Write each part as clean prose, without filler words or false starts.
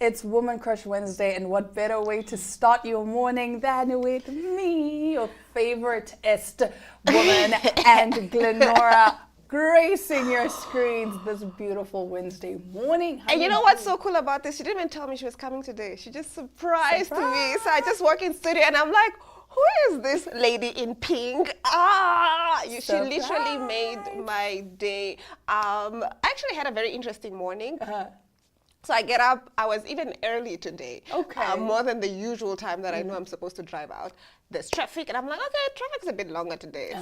It's Woman Crush Wednesday, and what better way to start your morning than with me, your favoriteest woman, and Glenora, gracing your screens this beautiful Wednesday morning. And you know what's so cool about this? She didn't even tell me she was coming today. She just surprised me. So I just walk in studio and I'm like, who is this lady in pink? She literally made my day. I actually had a very interesting morning. So I get up, I was even early today. Okay. More than the usual time that I know I'm supposed to drive out. There's traffic, and I'm like, okay, traffic's a bit longer today.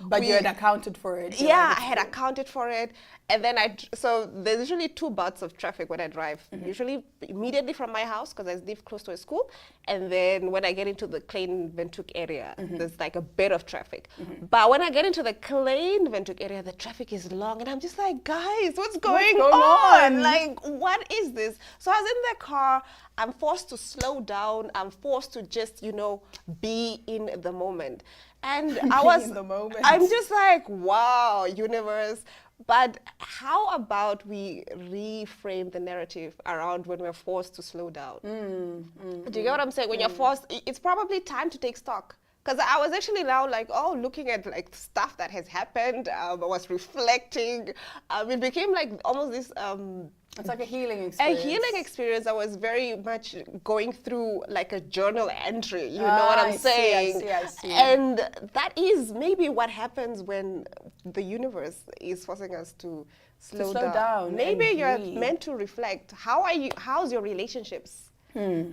But you had accounted for it. Yeah, I had accounted for it. And then so there's usually two bouts of traffic when I drive. Usually immediately from my house, because I live close to a school. And then when I get into the Klein Windhoek area, there's like a bit of traffic. But when I get into the Klein Windhoek area, the traffic is long. And I'm just like, guys, what's going on? Like, what is this? So I was in the car. I'm forced to slow down. I'm forced to just, be in the moment. And I'm just like, wow, universe. But how about we reframe the narrative around when we're forced to slow down? Do you get what I'm saying? When you're forced, it's probably time to take stock. Because I was actually now like, looking at like stuff that has happened. I was reflecting. It became like almost this... it's like a healing experience. A healing experience. I was very much going through like a journal entry. You know what I'm saying? I see. And that is maybe what happens when the universe is forcing us to slow down. Maybe you're meant to reflect. How's your relationships?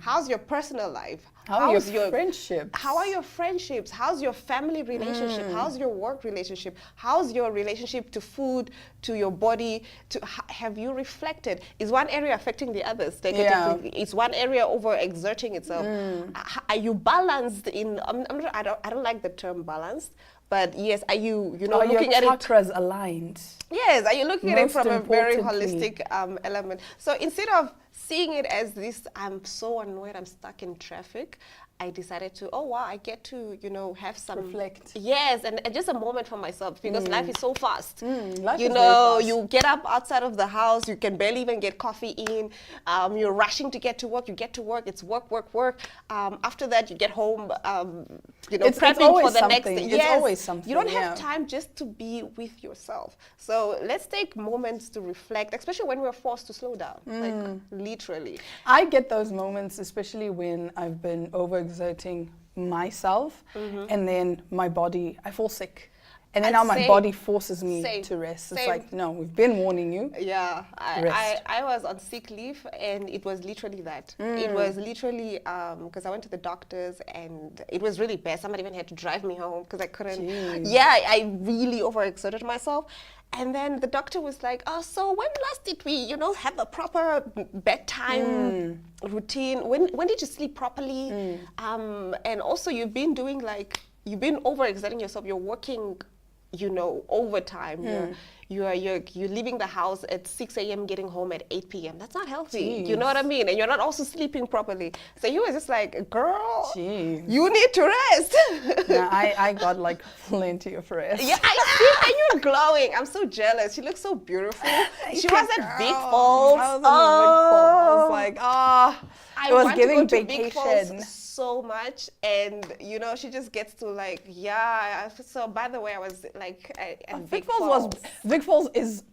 How's your personal life? How's your friendships? How are your friendships? How's your family relationship? How's your work relationship? How's your relationship to food, to your body? Have you reflected? Is one area affecting the others negatively? Is one area overexerting itself? Are you balanced in? I don't like the term balanced. But yes, are you looking at it? Are your chakras aligned? Yes, are you looking at it from a very holistic element? So instead of seeing it as this, I'm so annoyed, I'm stuck in traffic, I decided to, I get to, have some... Reflect. Yes, and just a moment for myself, because life is so fast. Life is very fast. You get up outside of the house, you can barely even get coffee in, you're rushing to get to work, you get to work, it's work. After that, you get home, it's prepping for the next day. Yes, it's always something. You don't have time just to be with yourself. So let's take moments to reflect, especially when we're forced to slow down, like literally. I get those moments, especially when I've been overexerting myself and then my body, I fall sick. And then now my body forces me to rest. It's like, no, we've been warning you. Yeah, I was on sick leave, and it was literally that. It was literally because I went to the doctors, and it was really bad. Somebody even had to drive me home because I couldn't. Jeez. Yeah, I really overexerted myself. And then the doctor was like, so when last did we, have a proper bedtime routine? When did you sleep properly? And also you've been overexerting yourself. You're working, overtime. You're leaving the house at 6 a.m., getting home at 8 p.m. That's not healthy. Jeez. You know what I mean? And you're not also sleeping properly. So he was just like, girl, Jeez. you need to rest. Yeah, I got like plenty of rest. Yeah, I see, and you're glowing. I'm so jealous. She looks so beautiful. She was at Big Falls. I was like, I it was want giving to go to Big vacation. Falls so much, and she just gets to like, so by the way, I was like at Big Falls. Big Falls is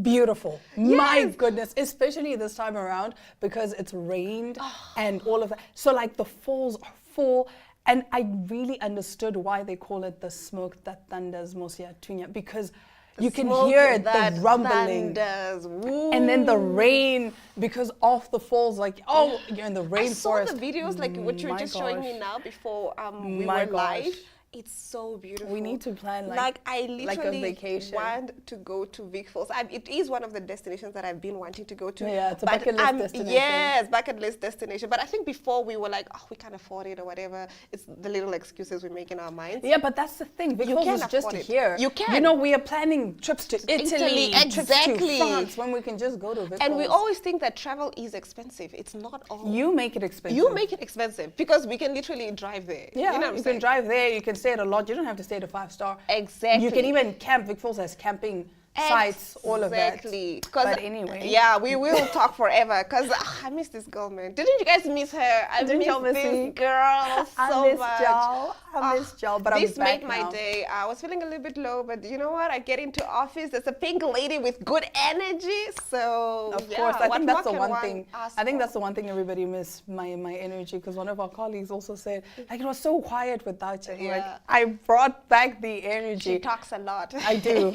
beautiful. Yes. My goodness, especially this time around because it's rained and all of that. So like the falls are full, and I really understood why they call it the smoke that thunders Mosia Tunya, because you can hear the rumbling and then the rain because of the falls, like you're in the rainforest. I saw the videos like what you were just showing me now before we were live. It's so beautiful. We need to plan I literally a vacation. want to go to Big Falls. It is one of the destinations that I've been wanting to go to. Yeah, it's a bucket list destination. Yes, bucket list destination. But I think before we were like, we can't afford it or whatever. It's the little excuses we make in our minds. Yeah, but that's the thing. Big Falls is just here. You can. We are planning trips to Italy, trips to France, when we can just go to Big Falls. And we always think that travel is expensive. It's not all. You make it expensive. You make it expensive because we can literally drive there. Yeah, you can drive there. You can stay at a lodge. You don't have to stay at a 5-star. Exactly. You can even camp. Big Falls has camping sites, all of that. Exactly. But anyway. Yeah, we will talk forever because I miss this girl, man. Didn't you guys miss her? I Didn't miss y'all miss this me? girl so I miss much. y'all. I miss y'all, but I'm This back made my now. day. I was feeling a little bit low, but you know what? I get into office. There's a pink lady with good energy. So Of yeah, course, I what think that's the more can one thing. ask I think for? that's the one thing everybody missed, my energy, because one of our colleagues also said, like, it was so quiet without you. Like, Yeah. I brought back the energy. She talks a lot. I do.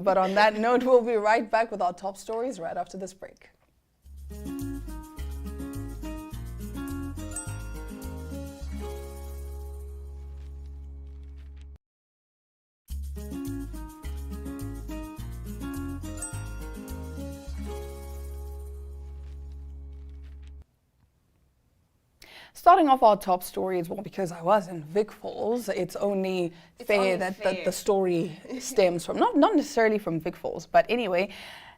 But on that note, we'll be right back with our top stories right after this break. Starting off our top stories, well, because I was in Vic Falls, it's only fair only that fair. the story stems from, not necessarily from Vic Falls, but anyway,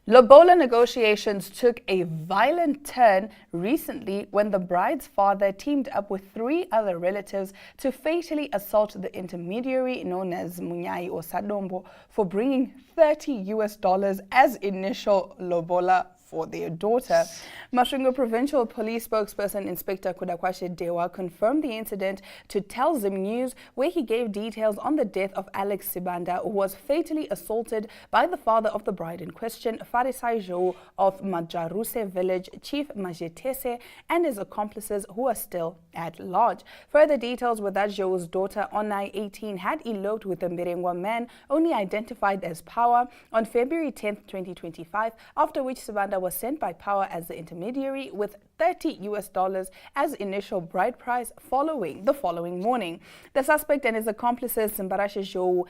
Lobola negotiations took a violent turn recently when the bride's father teamed up with 3 other relatives to fatally assault the intermediary known as Munyai or Sadombo for bringing $30 as initial lobola for their daughter. Masvingo Provincial Police spokesperson Inspector Kudakwashe Dewa confirmed the incident to Tell Zim News, where he gave details on the death of Alex Sibanda, who was fatally assaulted by the father of the bride in question, Farisai Jou of Majaruse village, Chief Majetese, and his accomplices who are still at large. Further details were that Jou's daughter, Onai 18, had eloped with a Mirengwa man, only identified as Power, on February 10, 2025, after which Sibanda was sent by Power as the intermediary with $30 as initial bride price the following morning. The suspect and his accomplices, Simbarashe Jou,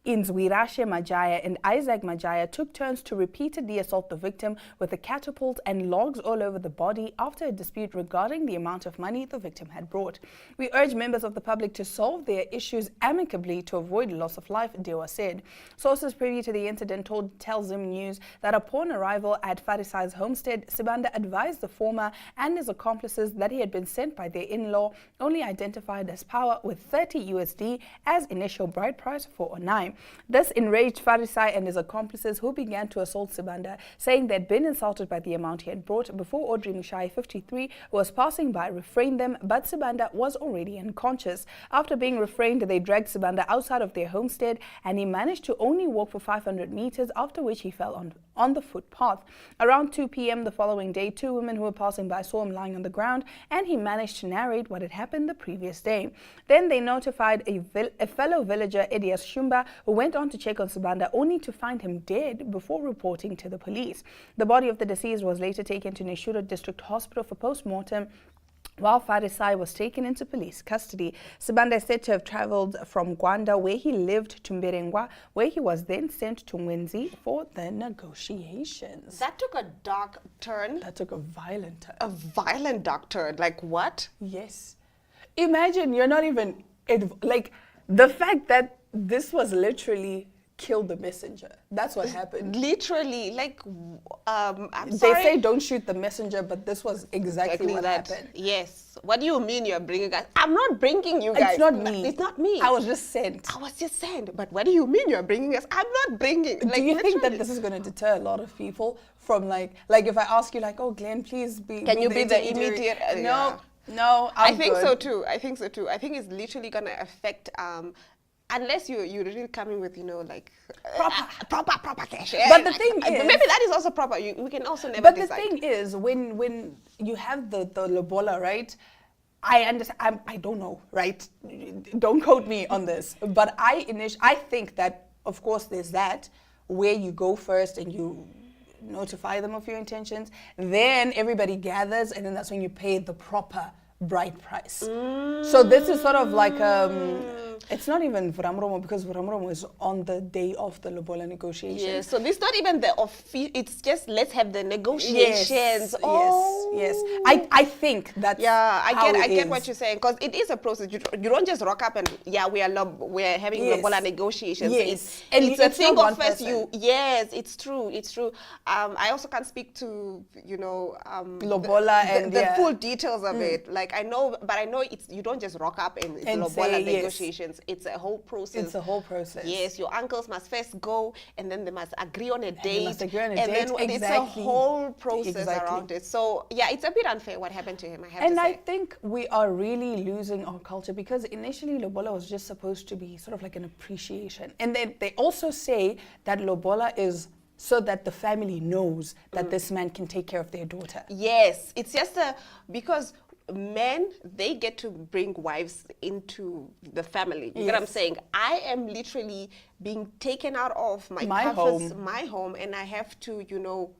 Inzwirashe Majaya and Isaac Majaya, took turns to repeatedly assault the victim with a catapult and logs all over the body after a dispute regarding the amount of money the victim had brought. We urge members of the public to solve their issues amicably to avoid loss of life, Dewa said. Sources privy to the incident told Tell Zim News that upon arrival at Farisai's homestead, Sibanda advised the former and his accomplices that he had been sent by their in-law, only identified as Power, with $30 as initial bride price for Onai. This enraged Farisai and his accomplices, who began to assault Sibanda, saying they'd been insulted by the amount he had brought before Audrey Mushai, 53, who was passing by, refrained them, but Sibanda was already unconscious. After being refrained, they dragged Sibanda outside of their homestead, and he managed to only walk for 500 meters, after which he fell on the footpath. Around 2 p.m. the following day, 2 women who were passing by saw him lying on the ground, and he managed to narrate what had happened the previous day. Then they notified a fellow villager, Edias Shumba, who went on to check on Sibanda, only to find him dead before reporting to the police. The body of the deceased was later taken to Neshuro District Hospital for post-mortem, while Farisai was taken into police custody. Sibanda is said to have travelled from Gwanda, where he lived, to Mberengwa, where he was then sent to Ngwenzi for the negotiations. That took a dark turn. That took a violent turn. A violent dark turn. Like what? Yes. Imagine you're not even, like, the fact that this was literally kill the messenger. That's what happened. Literally, like, I'm They sorry. say don't shoot the messenger, but this was exactly what that. happened. Yes. What do you mean you're bringing us? I'm not bringing you guys. It's not me. It's not me. I was just sent. I was just sent. But what do you mean you're bringing us? I'm not bringing. Like, Do you think that literally. this is going to deter a lot of people from like if I ask you like, oh Glenn, please Can you be the intermediary? immediate? No, no, I think good. so too. I think so too. I think it's literally gonna affect. Unless you're really coming with, you know, like proper cash. But the thing is, maybe that is also proper. We can also never But decide. the thing is, when you have the lobola, right? I understand. I don't know, right? Don't quote me on this. But I think that, of course, there's that where you go first and you notify them of your intentions. Then everybody gathers, and then that's when you pay the proper bride price. So this is sort of like it's not even Vuramromo, because Vuramromo is on the day of the lobola negotiations. Yes, so this is not even the it's just let's have the negotiations. Yes, Oh. yes. I think that's I get what you're saying, because it is a process. You don't just rock up and we're having Yes. lobola negotiations. Yes. And And it's a it's thing not of one first person. yes, it's true. I also can't speak to Lobola and the yeah. full details of it. Like I know it's you don't just rock up and it's And lobola say yes. negotiations. happens. It's a whole process. It's a whole process. Yes, your uncles must first go, and then they must agree on a date. They must agree on a and date. then it's a whole process around it. So yeah, it's a bit unfair what happened to him, I have to say. And I think we are really losing our culture, because initially lobola was just supposed to be sort of like an appreciation. And then they also say that lobola is so that the family knows that this man can take care of their daughter. Yes, it's just because men, they get to bring wives into the family. You get what I'm saying? I am literally being taken out of my comforts, my home, and I have to, you know,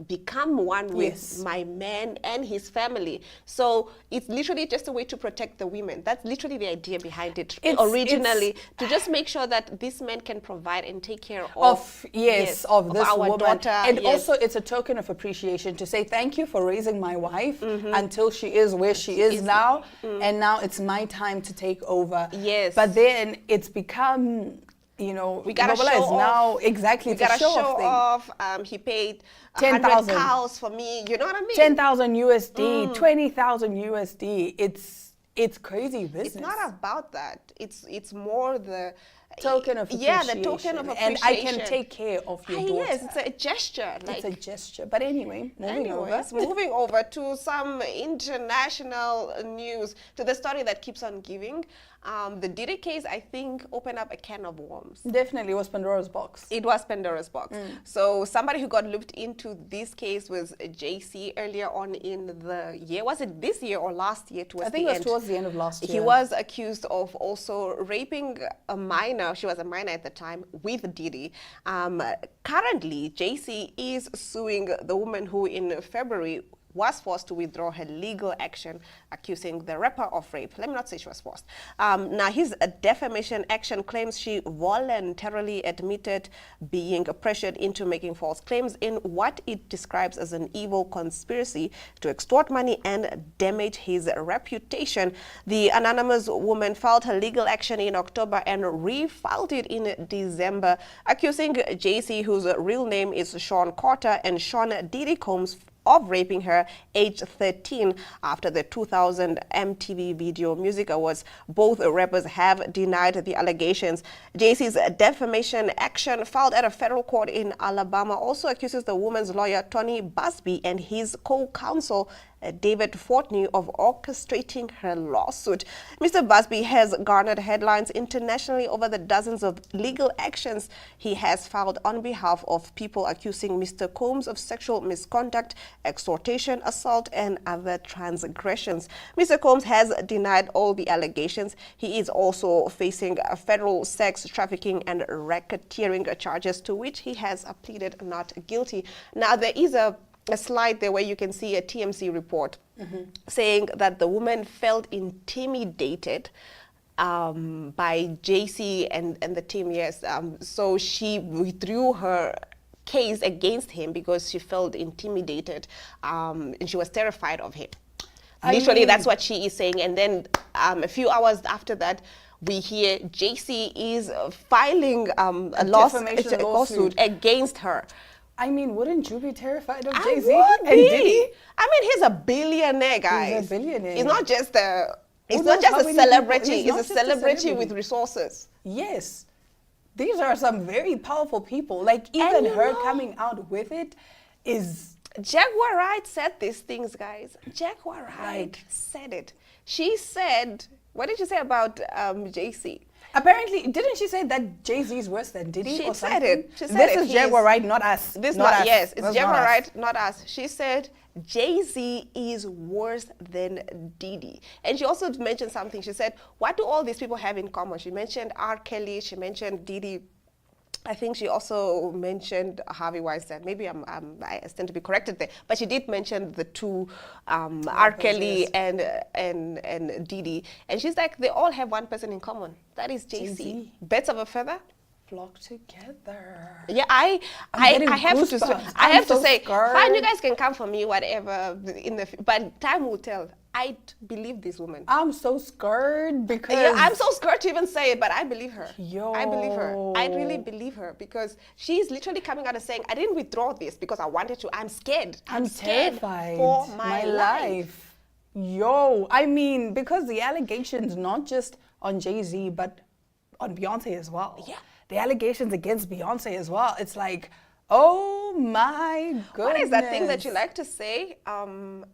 become one with my man and his family. So it's literally just a way to protect the women. That's literally the idea behind it originally, to just make sure that this man can provide and take care of this our woman. daughter. And also it's a token of appreciation to say thank you for raising my wife until she is where she is now, and now it's my time to take over. Yes. But then it's become, you know, we gotta lobola show is off. now exactly we gotta show off. He paid 10,000 cows for me. You know what I mean? 10,000 USD, 20,000 USD. It's crazy business. It's not about that. It's more the token of appreciation. Yeah, the token of appreciation. And I can take care of your daughter. Yes, it's a gesture. It's a gesture. But anyway, moving over to some international news, to the story that keeps on giving. The Diddy case, I think, opened up a can of worms. Definitely, it was Pandora's box. It was Pandora's box. So somebody who got looped into this case was Jay-Z earlier on in the year. Was it this year or last year? I think it was towards the end of last year. He was accused of also raping a minor. She was a minor at the time with Diddy. Currently, Jay-Z is suing the woman who in February was forced to withdraw her legal action accusing the rapper of rape. Let me not say she was forced. Now, his defamation action claims she voluntarily admitted being pressured into making false claims in what it describes as an evil conspiracy to extort money and damage his reputation. The anonymous woman filed her legal action in October and refiled it in December, accusing Jay-Z, whose real name is Sean Carter, and Sean Diddy Combs of raping her age 13 after the 2000 MTV Video Music Awards. Both rappers have denied the allegations. Jay-Z's defamation action filed at a federal court in Alabama also accuses the woman's lawyer Tony Busby and his co-counsel David Fortney of orchestrating her lawsuit. Mr. Busby has garnered headlines internationally over the dozens of legal actions he has filed on behalf of people accusing Mr. Combs of sexual misconduct, extortion, assault, and other transgressions. Mr. Combs has denied all the allegations. He is also facing federal sex trafficking and racketeering charges, to which he has pleaded not guilty. Now, there is a slide there where you can see a TMZ report saying that the woman felt intimidated by Jay-Z and the team, yes. So she withdrew her case against him because she felt intimidated and she was terrified of him. Literally, that's what she is saying. And then a few hours after that, we hear Jay-Z is filing a lawsuit against her. I mean, wouldn't you be terrified of Jay-Z and Diddy? I mean, he's a billionaire, guys. He's a billionaire. He's not just a celebrity. He's a celebrity with resources. Yes. These are some very powerful people. Like, even her coming out with it is... Jaguar Wright said these things, guys. Jaguar Wright said it. She said, what did she say about Jay-Z? Apparently, didn't she say that Jay-Z is worse than Diddy? She or said something? it. She said this is Jaguar Wright, not us. This not us. Yes, it's Jaguar Wright, not us. She said Jay-Z is worse than Diddy. And she also mentioned something. She said, what do all these people have in common? She mentioned R. Kelly. She mentioned Diddy. I think she also mentioned Harvey Weinstein. Maybe I stand to be corrected there, but she did mention the two, R. Kelly and Diddy, and she's like, they all have one person in common. That is Jay-Z. Birds of a feather flock together. Yeah, I have to say, fine, you guys can come for me, whatever. But time will tell. I believe this woman. I'm so scared because... Yeah, I'm so scared to even say it, but I believe her. Yo. I believe her. I really believe her because she's literally coming out and saying, I didn't withdraw this because I wanted to. I'm scared. I'm terrified for my life. Yo, I mean, because the allegations, not just on Jay-Z, but on Beyonce as well. Yeah. The allegations against Beyonce as well. It's like, oh my goodness. What is that thing that you like to say?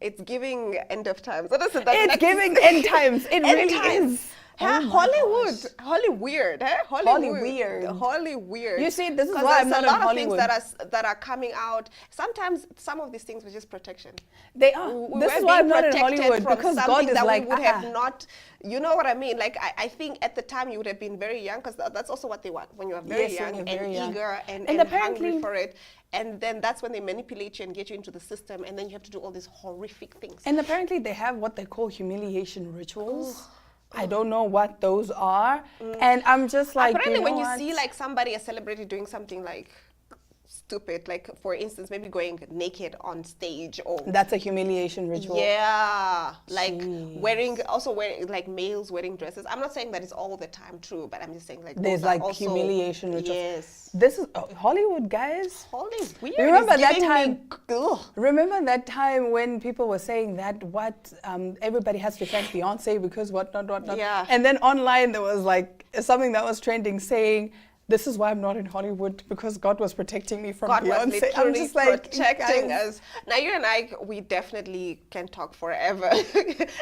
It's giving end of times. What is it? It's giving end times. It really is. Huh? Oh my Hollywood, gosh. Hollyweird, eh? Hollyweird. Hollyweird. You see, this is 'Cause why I'm there's not in a lot of things Hollywood. that are coming out. Sometimes some of these things were just protection. They are. We This were is why I'm being not in protected Hollywood, from because God something is that like, we would have "Ah." not. You know what I mean? Like I think at the time you would have been very young, because that's also what they want when you are very Yes, when young you're very and young. eager and And hungry apparently- for it. And then that's when they manipulate you and get you into the system, and then you have to do all these horrific things. And apparently they have what they call humiliation rituals. I don't know what those are. And I'm just like, Apparently, you know when you what? see like somebody, a celebrity, doing something like stupid, like for instance, maybe going naked on stage, or That's a humiliation ritual. yeah, like Jeez. wearing like males wearing dresses. I'm not saying that it's all the time true, but I'm just saying like There's those are like also, humiliation rituals. Yes, This is Hollywood, guys. holy weird. Remember It's that giving me- time- ugh. Remember that time when people were saying that everybody has to thank Beyonce because whatnot. Yeah. And then online there was like something that was trending saying, "This is why I'm not in Hollywood, because God was protecting me from God was Beyonce." literally I'm just like, protecting guys, us. Now you and I, we definitely can talk forever.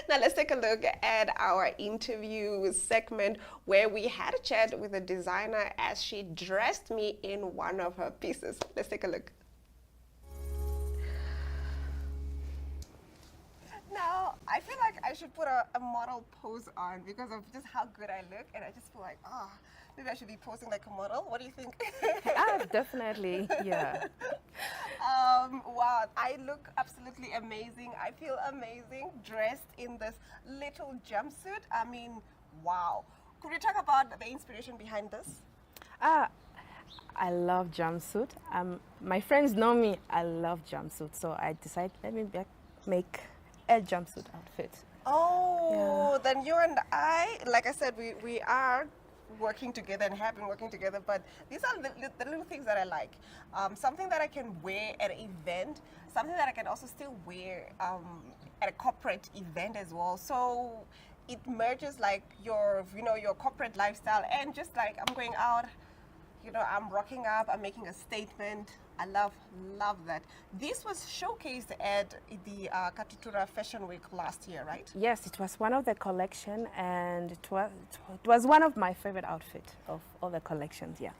Now let's take a look at our interview segment where we had a chat with a designer as she dressed me in one of her pieces. Let's take a look. Now, I feel like I should put a model pose on because of just how good I look, and I just feel like, maybe I should be posing like a model. What do you think? Definitely, yeah. Wow, I look absolutely amazing. I feel amazing dressed in this little jumpsuit. I mean, wow. Could we talk about the inspiration behind this? I love jumpsuit. My friends know me. I love jumpsuit, so I decided let me make a jumpsuit outfit. Oh, then you and I, like I said, we are working together and have been working together, but these are the little things that I like. Something that I can wear at an event, something that I can also still wear at a corporate event as well. So it merges like your corporate lifestyle and just like I'm going out, I'm rocking up, I'm making a statement. I love that. This was showcased at the Katutura Fashion Week last year, right? Yes, it was one of the collection, and it was one of my favorite outfits of all the collections. Yeah.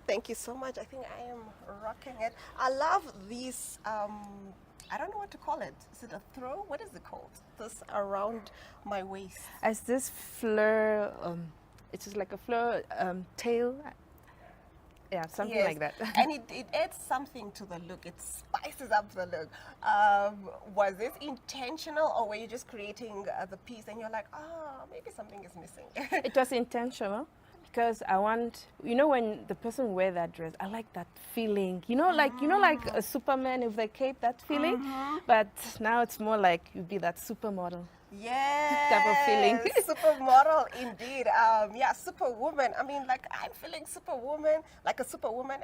Thank you so much. I think I am rocking it. I love these. I don't know what to call it. Is it a throw? What is it called? This around my waist. As this fleur, it's just like a fleur tail. Yeah, something Yes. like that. And it adds something to the look. It spices up the look. Was this intentional, or were you just creating the piece and you're like, maybe something is missing? It was intentional because I want, when the person wear that dress, I like that feeling. Like a Superman with a cape, that feeling. But now it's more like you be that supermodel. Yes, type of feeling. Supermodel indeed. Yeah, superwoman. I mean, like I'm feeling superwoman, like a superwoman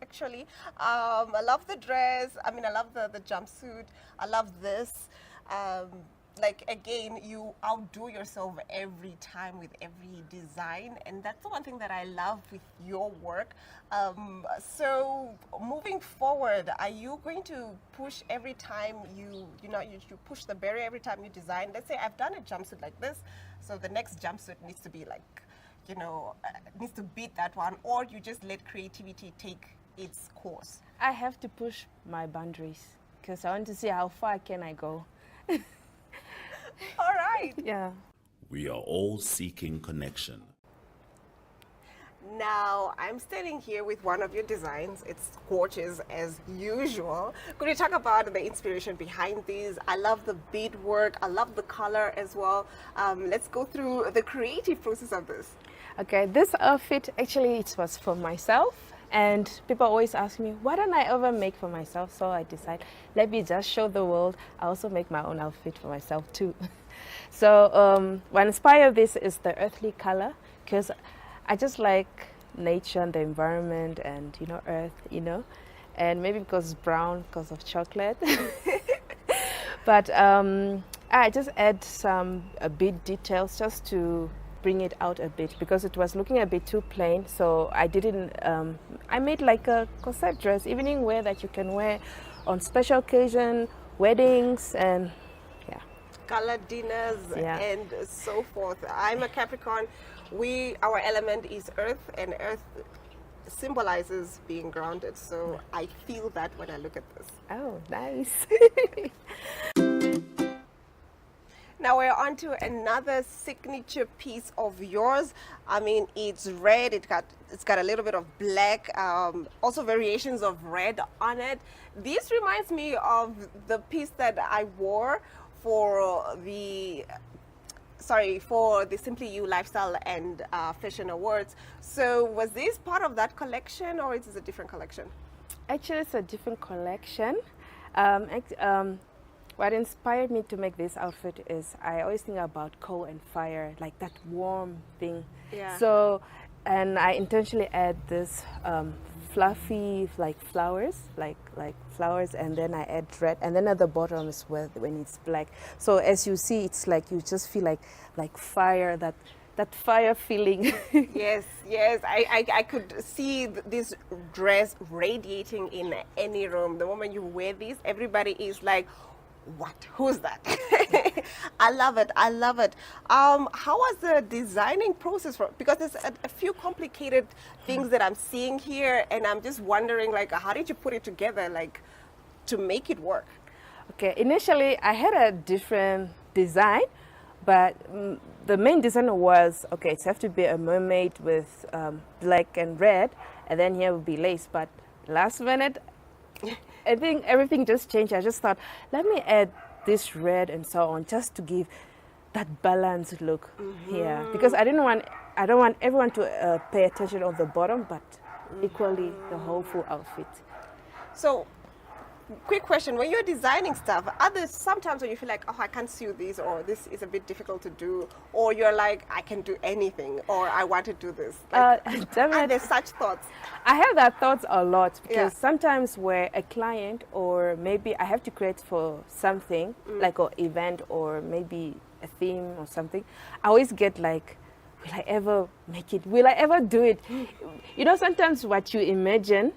actually. I love the dress. I mean, I love the jumpsuit. I love this. Like again, you outdo yourself every time with every design, and that's the one thing that I love with your work. So moving forward, are you going to push every time you push the barrier every time you design? Let's say I've done a jumpsuit like this, so the next jumpsuit needs to be like, needs to beat that one, or you just let creativity take its course? I have to push my boundaries because I want to see how far can I go. All right. Yeah. We are all seeking connection. Now, I'm standing here with one of your designs. It's gorgeous as usual. Could you talk about the inspiration behind these? I love the beadwork. I love the color as well. Let's go through the creative process of this. Okay, this outfit actually it was for myself, and people always ask me, why don't I ever make for myself? So I decided, let me just show the world. I also make my own outfit for myself too. So what inspired this is the earthly color, because I just like nature and the environment and, earth, and maybe because it's brown because of chocolate. But I just add some bead details just to bring it out a bit because it was looking a bit too plain. So I didn't. I made like a corset dress, evening wear that you can wear on special occasion, weddings, and yeah. Gala dinners Yeah. and so forth. I'm a Capricorn. Our element is earth, and earth symbolizes being grounded. So I feel that when I look at this. Oh, nice. Now we're on to another signature piece of yours. I mean, it's red. It's got a little bit of black, also variations of red on it. This reminds me of the piece that I wore for the Simply You Lifestyle and Fashion Awards. So was this part of that collection, or is this a different collection? Actually, it's a different collection. What inspired me to make this outfit is I always think about coal and fire, like that warm thing. Yeah. So, and I intentionally add this fluffy like flowers, and then I add red, and then at the bottom is when it's black. So as you see, it's like you just feel like fire, that fire feeling. Yes, I could see this dress radiating in any room. The moment you wear this, everybody is like, what? Who's that? I love it. How was the designing process because there's a few complicated things that I'm seeing here, and I'm just wondering, like, how did you put it together, like, to make it work? Okay, initially I had a different design, but the main design was, okay, it has to be a mermaid with black and red, and then here will be lace. But last minute, I think everything just changed. I just thought, let me add this red and so on, just to give that balanced look here. Because I don't want everyone to pay attention on the bottom, but equally the whole full outfit. So, quick question: when you're designing stuff, are there sometimes when you feel like, oh, I can't sew this, or this is a bit difficult to do, or you're like, I can do anything, or I want to do this? Like, are there such thoughts? I have that thoughts a lot because Yeah. sometimes where a client or maybe I have to create for something like an event or maybe a theme or something, I always get like, will I ever make it? Will I ever do it? You know, sometimes what you imagine,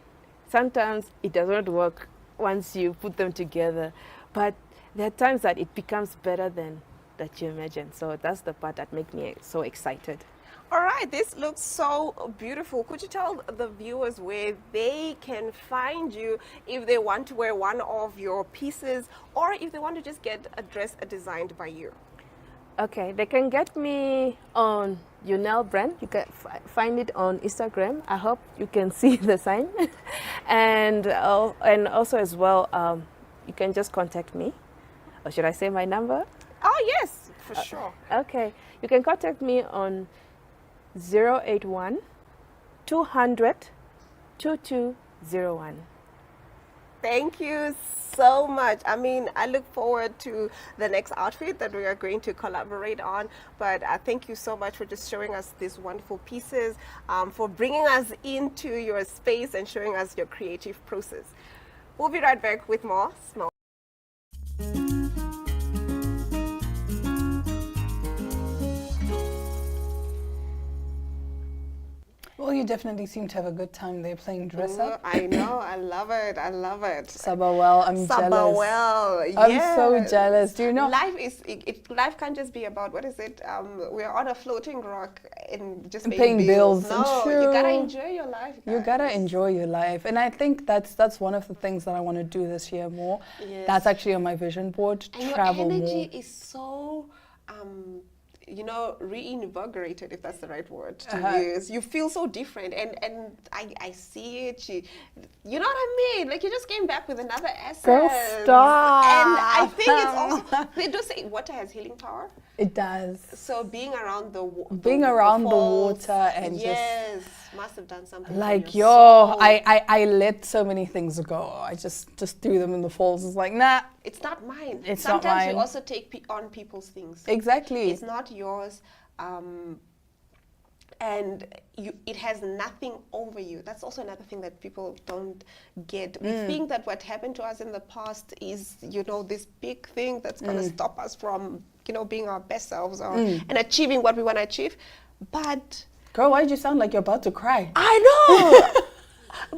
sometimes it does not work once you put them together. But there are times that it becomes better than that you imagine. So that's the part that makes me so excited. All right, this looks so beautiful. Could you tell the viewers where they can find you if they want to wear one of your pieces, or if they want to just get a dress designed by you? Okay, they can get me on Yunel brand. You can find it on Instagram. I hope you can see the sign. And also as well, you can just contact me. Or should I say my number? Oh, yes, for sure. Okay, you can contact me on 081 200 2201. Thank you so much. I mean, I look forward to the next outfit that we are going to collaborate on. But thank you so much for just showing us these wonderful pieces, for bringing us into your space and showing us your creative process. We'll be right back with more Small. Well, you definitely seem to have a good time there playing dress up. I know. I love it. Sabawell, I'm jealous. Sabawell, I'm so jealous. Do you know? Life can't just be about, what is it? We're on a floating rock and just Paying bills. No, True. you gotta enjoy your life. You guys. gotta enjoy your life, and I think that's one of the things that I want to do this year more. Yes. That's actually on my vision board. And Travel your energy more. is so, reinvigorated, if that's the right word to use. You feel so different, and I see it. You know what I mean? Like, you just came back with another essence. Girl, stop. And I think it's also, they do say water has healing power. It does. So being around the water and yes, must have done something. like, for yo, your soul. I let so many things go. I just threw them in the falls. It's like, nah. It's not mine. It's not Sometimes mine. you also take on people's things. Exactly. It's not yours, and it has nothing over you. That's also another thing that people don't get. We think that what happened to us in the past is, this big thing that's going to stop us from being our best selves and achieving what we want to achieve. But Girl, why did you sound like you're about to cry? I know.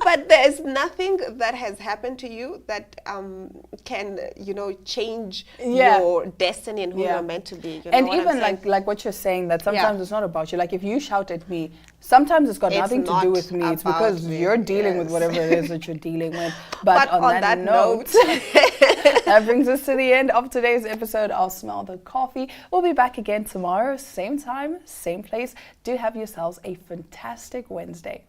But there's nothing that has happened to you that can, change Yeah. your destiny and who Yeah. you're meant to be. You know And what I'm even saying? like what you're saying, that sometimes Yeah. it's not about you. Like if you shout at me, sometimes it's got It's nothing to do not with me. It's about because me. you're dealing with Yes. whatever it is that you're dealing with. But on that note, that brings us to the end of today's episode of Smell the Coffee. We'll be back again tomorrow, same time, same place. Do have yourselves a fantastic Wednesday.